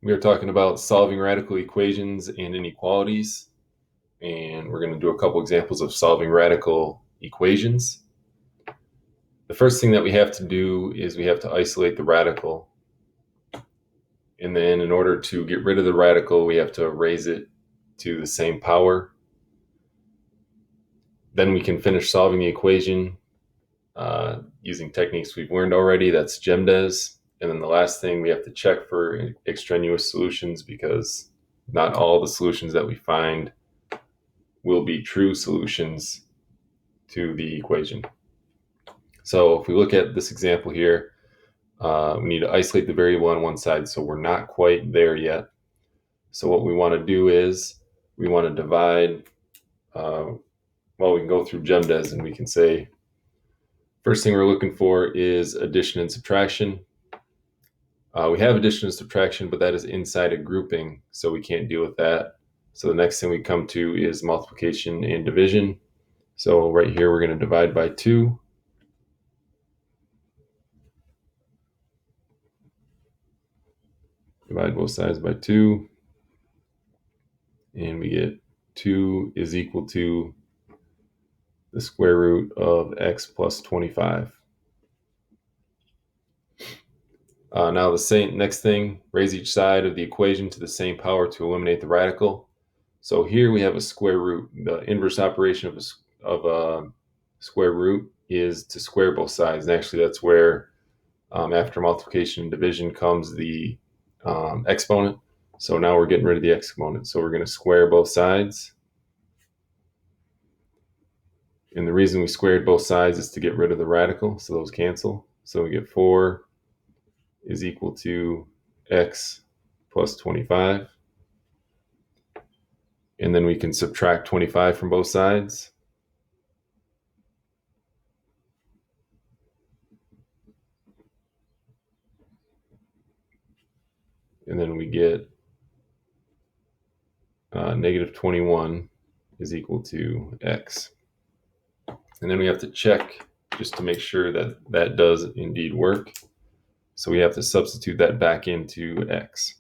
We are talking about solving radical equations and inequalities, and we're going to do a couple examples of solving radical equations. The first thing that we have to do is we have to isolate the radical, and then in order to get rid of the radical, we have to raise it to the same power. Then we can finish solving the equation using techniques we've learned already. That's GEMDES. And then the last thing, we have to check for extraneous solutions, because not all the solutions that we find will be true solutions to the equation. So if we look at this example here, we need to isolate the variable on one side, so we're not quite there yet. So what we want to do is we want to divide, we can go through GEMDES and we can say, first thing we're looking for is addition and subtraction. We have addition and subtraction, but that is inside a grouping, so we can't deal with that. So the next thing we come to is multiplication and division. So right here, we're going to divide by 2. Divide both sides by 2. And we get 2 is equal to the square root of x plus 25. Now the next thing, raise each side of the equation to the same power to eliminate the radical. So here we have a square root. The inverse operation of a square root is to square both sides. And actually that's where after multiplication and division comes the exponent. So now we're getting rid of the exponent. So we're going to square both sides. And the reason we squared both sides is to get rid of the radical. So those cancel. So we get 4 is equal to x plus 25. And then we can subtract 25 from both sides. And then we get negative 21 is equal to x. And then we have to check just to make sure that that does indeed work. So we have to substitute that back into x.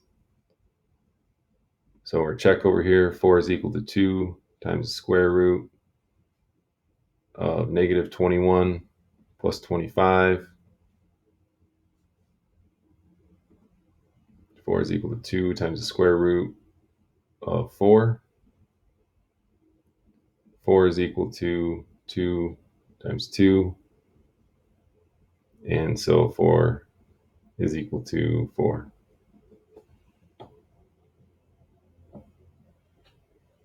So our check over here, 4 is equal to 2 times the square root of negative 21 plus 25. 4 is equal to 2 times the square root of 4. 4 is equal to 2 times 2. And so 4 is equal to 4.